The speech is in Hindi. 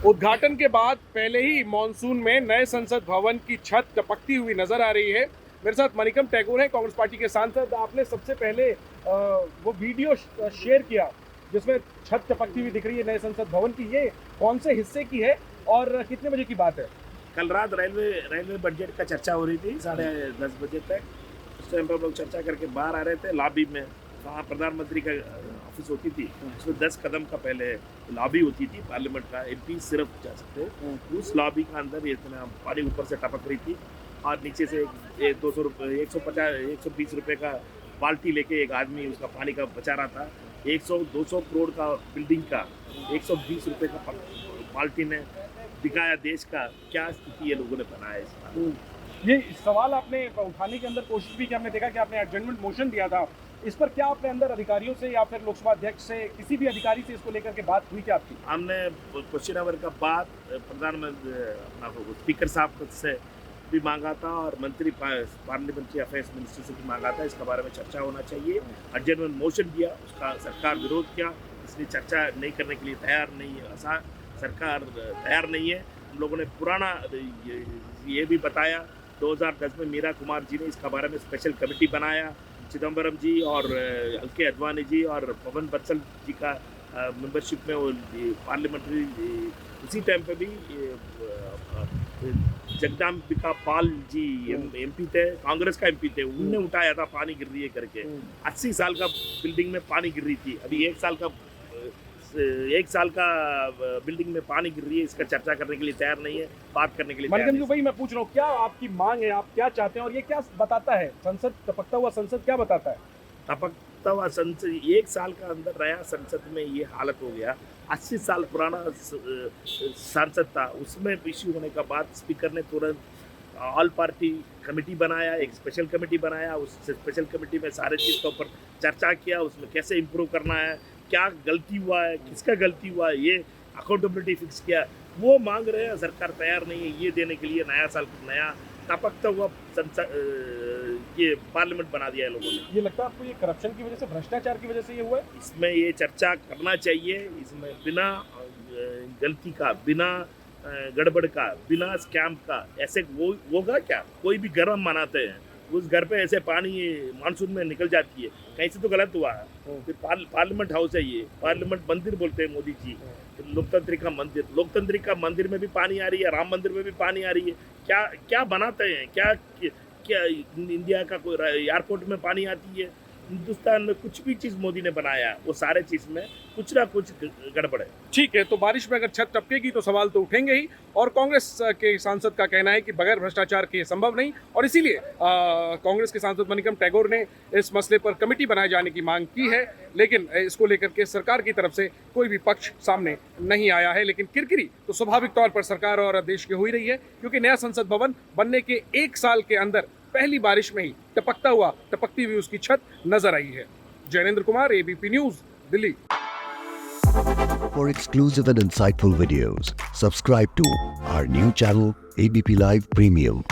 उद्घाटन के बाद पहले ही मॉनसून में नए संसद भवन की छत टपकती हुई नजर आ रही है। मेरे साथ मनिकम टैगोर हैं, कांग्रेस पार्टी के सांसद। आपने सबसे पहले वो वीडियो शेयर किया जिसमें छत टपकती हुई दिख रही है नए संसद भवन की। ये कौन से हिस्से की है और कितने बजे की बात है? कल रात रेलवे बजट का चर्चा हो रही थी 10:30 बजे तक। उस टाइम पर हम लोग चर्चा करके बाहर आ रहे थे लॉबी में। वहाँ प्रधानमंत्री का ऑफिस होती थी, उसमें 10 कदम का पहले लॉबी होती थी पार्लियामेंट का, एमपी सिर्फ जा सकते। उस लॉबी का अंदर इतना पानी ऊपर से टपक रही थी और नीचे से 200 रुपये 120 रुपये का बाल्टी लेके एक आदमी उसका पानी का बचा रहा था। 200 करोड़ का बिल्डिंग का 120 रुपये का बाल्टी ने दिखाया देश का क्या स्थिति ये लोगों ने बनाया इस बार। ये सवाल आपने उठाने के अंदर कोशिश भी की, हमने देखा कि आपने एडजमेंट मोशन दिया था। इस पर क्या आपने अंदर अधिकारियों से या फिर लोकसभा अध्यक्ष से किसी भी अधिकारी से इसको लेकर के बात हुई क्या आपकी? हमने क्वेश्चन आवर का बात प्रधानमंत्री अपना स्पीकर साहब से भी मांगा था और मंत्री पार्लियामेंट्री अफेयर्स मिनिस्टर से भी मांगा था। इसके बारे में चर्चा होना चाहिए। एडजमेंट मोशन दिया, उसका सरकार विरोध किया, इसलिए चर्चा नहीं करने के लिए तैयार नहीं है। ऐसा सरकार तैयार नहीं है। हम लोगों ने पुराना ये भी बताया 2010 में मीरा कुमार जी ने इसका बारे में स्पेशल कमेटी बनाया। चिदम्बरम जी और एल.के. अडवाणी जी और पवन बंसल जी का मेंबरशिप में वो पार्लियामेंट्री उसी टाइम पे भी जगदम्बिका पाल जी एमपी थे, कांग्रेस का एमपी थे, उनने उठाया था पानी गिर रही है करके। 80 साल का बिल्डिंग में पानी गिर रही थी, अभी 1 साल का बिल्डिंग में पानी गिर रही है। इसका चर्चा करने के लिए तैयार नहीं है, बात करने के लिए तैयार नहीं है। भाई मैं पूछ रहा हूँ, क्या आपकी मांग है, आप क्या चाहते हैं और ये क्या बताता है संसद, टपकता हुआ संसद क्या बताता है? टपकता हुआ संसद 1 साल का अंदर रहा संसद में ये हालत हो गया। 80 साल पुराना सांसद था, उसमें इश्यू होने का बाद स्पीकर ने तुरंत ऑल पार्टी कमेटी बनाया, एक स्पेशल कमेटी बनाया। उस स्पेशल कमेटी में सारे चीज़ के ऊपर चर्चा किया, उसमें कैसे इम्प्रूव करना है, क्या गलती हुआ है, किसका गलती हुआ है, ये अकाउंटेबिलिटी फिक्स किया। वो मांग रहे हैं, सरकार तैयार नहीं है ये देने के लिए। नया साल नया टपकता हुआ ये पार्लियामेंट बना दिया है लोगों ने। ये लगता है आपको ये करप्शन की वजह से, भ्रष्टाचार की वजह से ये हुआ है? इसमें ये चर्चा करना चाहिए। इसमें बिना गलती का, बिना गड़बड़ का, बिना स्कैम का ऐसे वो होगा क्या? कोई भी घर हम मनाते हैं, उस घर पे ऐसे पानी मानसून में निकल जाती है, कहीं से तो गलत हुआ है। फिर पार्लियामेंट हाउस है, ये पार्लियामेंट मंदिर बोलते हैं मोदी जी, लोकतंत्र का मंदिर में भी पानी आ रही है, राम मंदिर में भी पानी आ रही है। क्या क्या बनाते हैं? क्या इंडिया का कोई एयरपोर्ट में पानी आती है? हिंदुस्तान में कुछ भी चीज़ मोदी ने बनाया, वो सारे चीज़ में कुछ ना कुछ गड़बड़ है। ठीक है, तो बारिश में अगर छत टपकेगी तो सवाल तो उठेंगे ही, और कांग्रेस के सांसद का कहना है कि बगैर भ्रष्टाचार के संभव नहीं, और इसीलिए कांग्रेस के सांसद मनिकम टैगोर ने इस मसले पर कमेटी बनाए जाने की मांग की है। लेकिन इसको लेकर के सरकार की तरफ से कोई भी पक्ष सामने नहीं आया है। लेकिन किरकिरी तो स्वाभाविक तौर पर सरकार और देश की हो ही रही है, क्योंकि नया संसद भवन बनने के 1 साल के अंदर पहली बारिश में ही टपकती हुई उसकी छत नजर आई है। Jainendra Kumar, ABP news, Delhi. For exclusive and insightful videos, subscribe to our new channel ABP Live Premium.